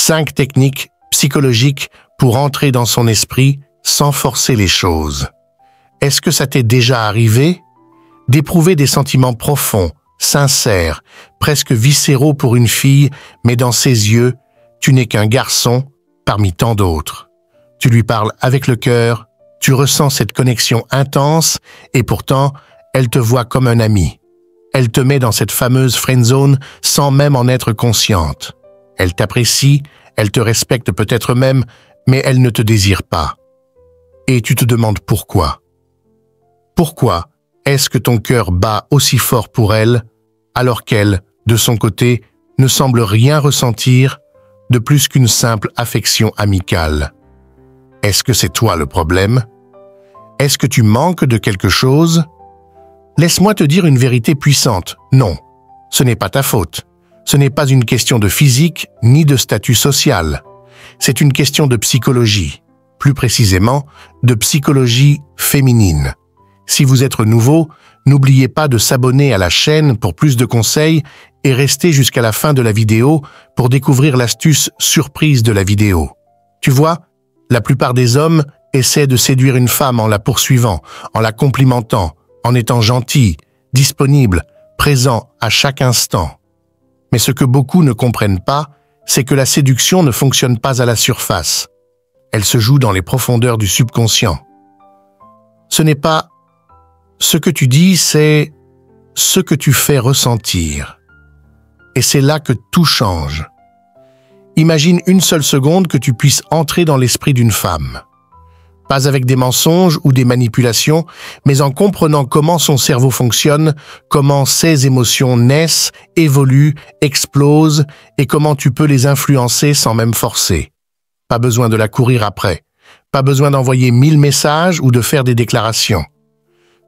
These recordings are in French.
5 techniques psychologiques pour entrer dans son esprit sans forcer les choses. Est-ce que ça t'est déjà arrivé? D'éprouver des sentiments profonds, sincères, presque viscéraux pour une fille, mais dans ses yeux, tu n'es qu'un garçon parmi tant d'autres. Tu lui parles avec le cœur, tu ressens cette connexion intense et pourtant, elle te voit comme un ami. Elle te met dans cette fameuse friend zone sans même en être consciente. Elle t'apprécie, elle te respecte peut-être même, mais elle ne te désire pas. Et tu te demandes pourquoi. Pourquoi est-ce que ton cœur bat aussi fort pour elle, alors qu'elle, de son côté, ne semble rien ressentir de plus qu'une simple affection amicale? Est-ce que c'est toi le problème? Est-ce que tu manques de quelque chose? Laisse-moi te dire une vérité puissante. Non, ce n'est pas ta faute. Ce n'est pas une question de physique ni de statut social. C'est une question de psychologie. Plus précisément, de psychologie féminine. Si vous êtes nouveau, n'oubliez pas de s'abonner à la chaîne pour plus de conseils et restez jusqu'à la fin de la vidéo pour découvrir l'astuce surprise de la vidéo. Tu vois, la plupart des hommes essaient de séduire une femme en la poursuivant, en la complimentant, en étant gentil, disponible, présent à chaque instant. Mais ce que beaucoup ne comprennent pas, c'est que la séduction ne fonctionne pas à la surface. Elle se joue dans les profondeurs du subconscient. Ce n'est pas ce que tu dis, c'est ce que tu fais ressentir. Et c'est là que tout change. Imagine une seule seconde que tu puisses entrer dans l'esprit d'une femme. Pas avec des mensonges ou des manipulations, mais en comprenant comment son cerveau fonctionne, comment ses émotions naissent, évoluent, explosent et comment tu peux les influencer sans même forcer. Pas besoin de la courir après, pas besoin d'envoyer 1000 messages ou de faire des déclarations.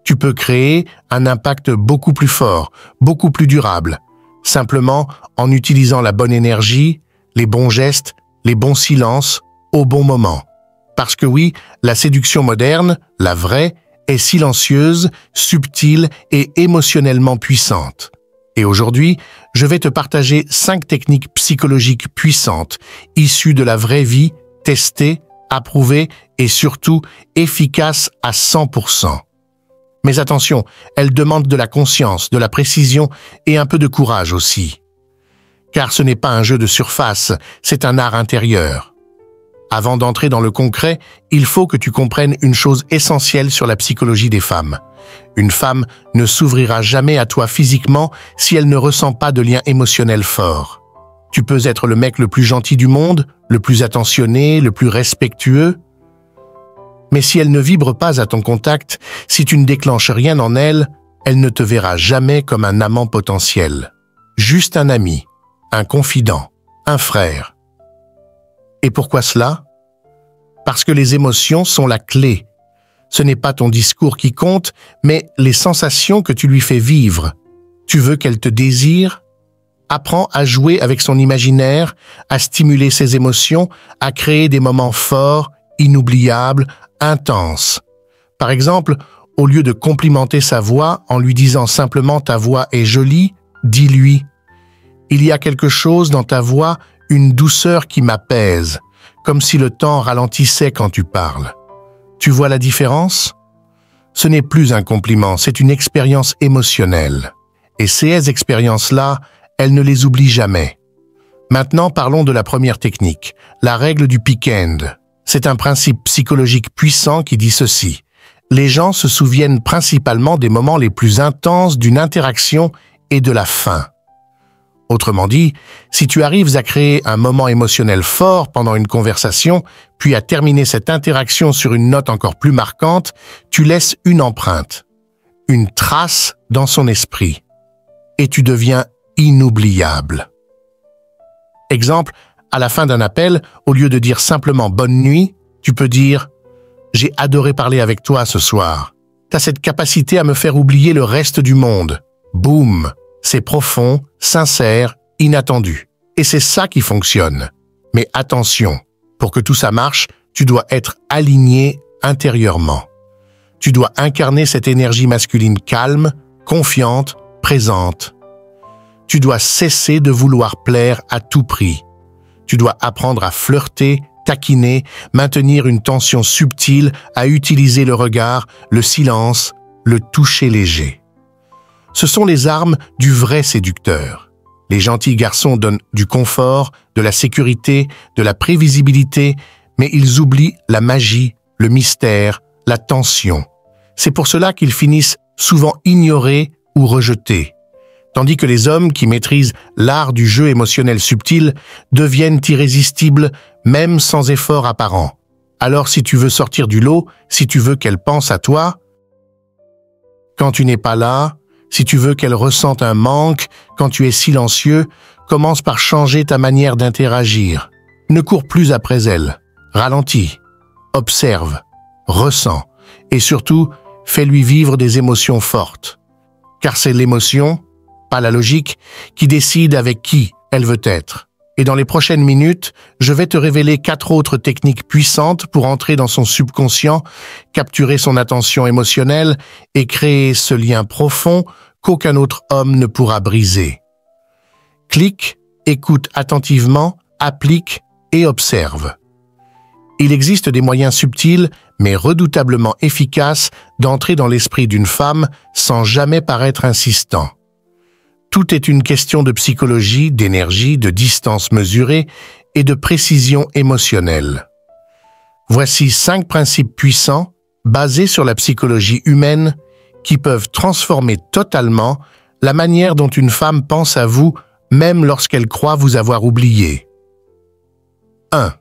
Tu peux créer un impact beaucoup plus fort, beaucoup plus durable, simplement en utilisant la bonne énergie, les bons gestes, les bons silences, au bon moment. Parce que oui, la séduction moderne, la vraie, est silencieuse, subtile et émotionnellement puissante. Et aujourd'hui, je vais te partager 5 techniques psychologiques puissantes, issues de la vraie vie, testées, approuvées et surtout efficaces à 100%. Mais attention, elles demandent de la conscience, de la précision et un peu de courage aussi. Car ce n'est pas un jeu de surface, c'est un art intérieur. Avant d'entrer dans le concret, il faut que tu comprennes une chose essentielle sur la psychologie des femmes. Une femme ne s'ouvrira jamais à toi physiquement si elle ne ressent pas de lien émotionnel fort. Tu peux être le mec le plus gentil du monde, le plus attentionné, le plus respectueux. Mais si elle ne vibre pas à ton contact, si tu ne déclenches rien en elle, elle ne te verra jamais comme un amant potentiel. Juste un ami, un confident, un frère. Et pourquoi cela? Parce que les émotions sont la clé. Ce n'est pas ton discours qui compte, mais les sensations que tu lui fais vivre. Tu veux qu'elle te désire? Apprends à jouer avec son imaginaire, à stimuler ses émotions, à créer des moments forts, inoubliables, intenses. Par exemple, au lieu de complimenter sa voix en lui disant simplement « ta voix est jolie », dis-lui « il y a quelque chose dans ta voix, une douceur qui m'apaise, comme si le temps ralentissait quand tu parles. Tu vois la différence? Ce n'est plus un compliment, c'est une expérience émotionnelle. Et ces expériences-là, elle ne les oublie jamais. Maintenant, parlons de la première technique, la règle du pick-end. C'est un principe psychologique puissant qui dit ceci. Les gens se souviennent principalement des moments les plus intenses d'une interaction et de la fin. Autrement dit, si tu arrives à créer un moment émotionnel fort pendant une conversation, puis à terminer cette interaction sur une note encore plus marquante, tu laisses une empreinte, une trace dans son esprit, et tu deviens inoubliable. Exemple, à la fin d'un appel, au lieu de dire simplement « bonne nuit », tu peux dire « j'ai adoré parler avec toi ce soir ». T'as cette capacité à me faire oublier le reste du monde. Boum! C'est profond, sincère, inattendu. Et c'est ça qui fonctionne. Mais attention, pour que tout ça marche, tu dois être aligné intérieurement. Tu dois incarner cette énergie masculine calme, confiante, présente. Tu dois cesser de vouloir plaire à tout prix. Tu dois apprendre à flirter, taquiner, maintenir une tension subtile, à utiliser le regard, le silence, le toucher léger. Ce sont les armes du vrai séducteur. Les gentils garçons donnent du confort, de la sécurité, de la prévisibilité, mais ils oublient la magie, le mystère, la tension. C'est pour cela qu'ils finissent souvent ignorés ou rejetés. Tandis que les hommes qui maîtrisent l'art du jeu émotionnel subtil deviennent irrésistibles même sans effort apparent. Alors si tu veux sortir du lot, si tu veux qu'elle pense à toi, quand tu n'es pas là, si tu veux qu'elle ressente un manque, quand tu es silencieux, commence par changer ta manière d'interagir. Ne cours plus après elle. Ralentis, observe, ressens et surtout, fais-lui vivre des émotions fortes. Car c'est l'émotion, pas la logique, qui décide avec qui elle veut être. Et dans les prochaines minutes, je vais te révéler 4 autres techniques puissantes pour entrer dans son subconscient, capturer son attention émotionnelle et créer ce lien profond qu'aucun autre homme ne pourra briser. Clique, écoute attentivement, applique et observe. Il existe des moyens subtils, mais redoutablement efficaces, d'entrer dans l'esprit d'une femme sans jamais paraître insistant. Tout est une question de psychologie, d'énergie, de distance mesurée et de précision émotionnelle. Voici 5 principes puissants, basés sur la psychologie humaine, qui peuvent transformer totalement la manière dont une femme pense à vous, même lorsqu'elle croit vous avoir oublié. 1.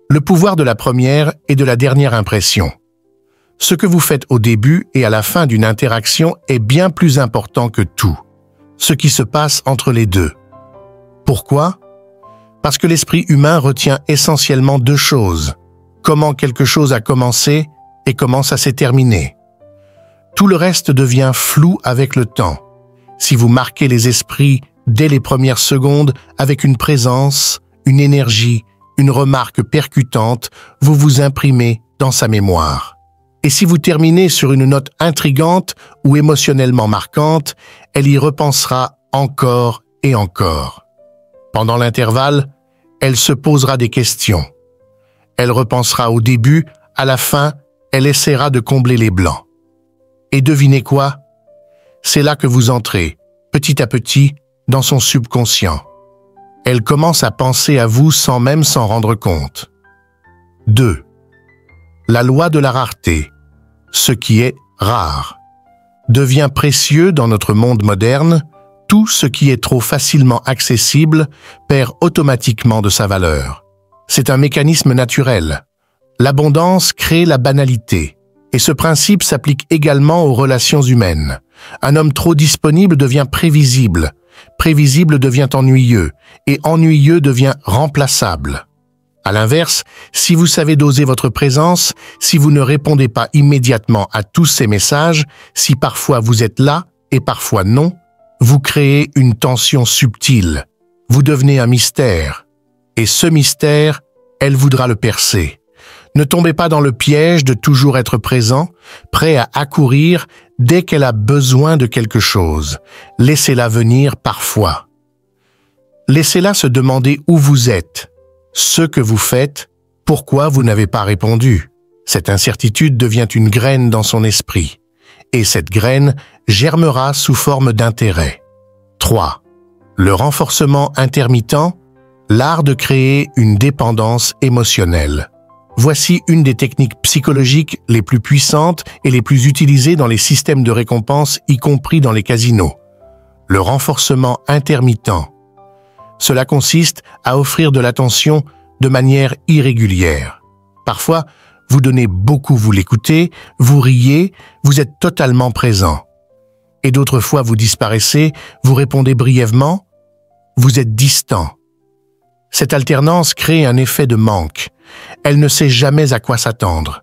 Le pouvoir de la première et de la dernière impression. Ce que vous faites au début et à la fin d'une interaction est bien plus important que tout. Ce qui se passe entre les deux. Pourquoi? Parce que l'esprit humain retient essentiellement 2 choses. Comment quelque chose a commencé et comment ça s'est terminé. Tout le reste devient flou avec le temps. Si vous marquez les esprits dès les premières secondes avec une présence, une énergie, une remarque percutante, vous vous imprimez dans sa mémoire. Et si vous terminez sur une note intrigante ou émotionnellement marquante, elle y repensera encore et encore. Pendant l'intervalle, elle se posera des questions. Elle repensera au début, à la fin, elle essaiera de combler les blancs. Et devinez quoi? C'est là que vous entrez, petit à petit, dans son subconscient. Elle commence à penser à vous sans même s'en rendre compte. 2. La loi de la rareté. Ce qui est rare devient précieux dans notre monde moderne. Tout ce qui est trop facilement accessible perd automatiquement de sa valeur. C'est un mécanisme naturel. L'abondance crée la banalité. Et ce principe s'applique également aux relations humaines. Un homme trop disponible devient prévisible. Prévisible devient ennuyeux. Et ennuyeux devient remplaçable. À l'inverse, si vous savez doser votre présence, si vous ne répondez pas immédiatement à tous ces messages, si parfois vous êtes là et parfois non, vous créez une tension subtile. Vous devenez un mystère. Et ce mystère, elle voudra le percer. Ne tombez pas dans le piège de toujours être présent, prêt à accourir dès qu'elle a besoin de quelque chose. Laissez-la venir parfois. Laissez-la se demander où vous êtes. Ce que vous faites, pourquoi vous n'avez pas répondu. Cette incertitude devient une graine dans son esprit, et cette graine germera sous forme d'intérêt. 3. Le renforcement intermittent, l'art de créer une dépendance émotionnelle. Voici une des techniques psychologiques les plus puissantes et les plus utilisées dans les systèmes de récompense, y compris dans les casinos. Le renforcement intermittent. Cela consiste à offrir de l'attention de manière irrégulière. Parfois, vous donnez beaucoup, vous l'écoutez, vous riez, vous êtes totalement présent. Et d'autres fois, vous disparaissez, vous répondez brièvement, vous êtes distant. Cette alternance crée un effet de manque. Elle ne sait jamais à quoi s'attendre.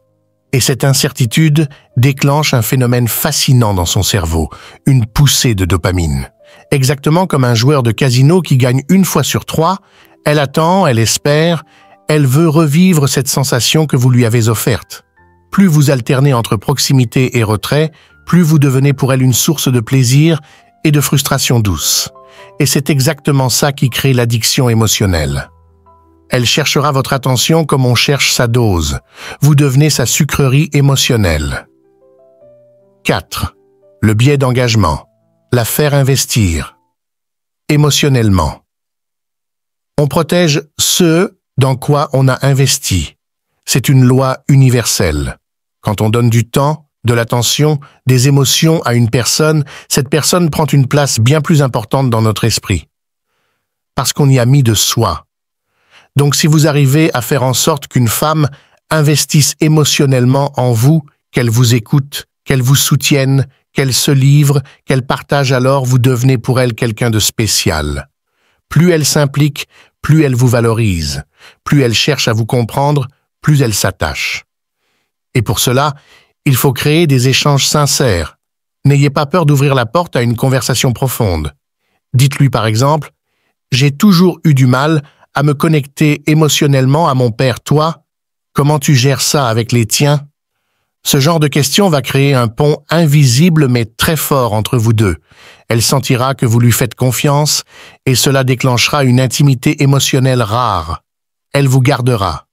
Et cette incertitude déclenche un phénomène fascinant dans son cerveau, une poussée de dopamine. Exactement comme un joueur de casino qui gagne 1 fois sur 3, elle attend, elle espère, elle veut revivre cette sensation que vous lui avez offerte. Plus vous alternez entre proximité et retrait, plus vous devenez pour elle une source de plaisir et de frustration douce. et c'est exactement ça qui crée l'addiction émotionnelle. Elle cherchera votre attention comme on cherche sa dose. Vous devenez sa sucrerie émotionnelle. 4. Le biais d'engagement. La faire investir. Émotionnellement. On protège ce dans quoi on a investi. C'est une loi universelle. Quand on donne du temps, de l'attention, des émotions à une personne, cette personne prend une place bien plus importante dans notre esprit. Parce qu'on y a mis de soi. Donc si vous arrivez à faire en sorte qu'une femme investisse émotionnellement en vous, qu'elle vous écoute, qu'elle vous soutienne, qu'elle se livre, qu'elle partage, alors vous devenez pour elle quelqu'un de spécial. Plus elle s'implique, plus elle vous valorise. Plus elle cherche à vous comprendre, plus elle s'attache. Et pour cela, il faut créer des échanges sincères. N'ayez pas peur d'ouvrir la porte à une conversation profonde. Dites-lui par exemple, « J'ai toujours eu du mal à me connecter émotionnellement à mon père, toi, comment tu gères ça avec les tiens ?» Ce genre de question va créer un pont invisible mais très fort entre vous deux. Elle sentira que vous lui faites confiance et cela déclenchera une intimité émotionnelle rare. Elle vous gardera.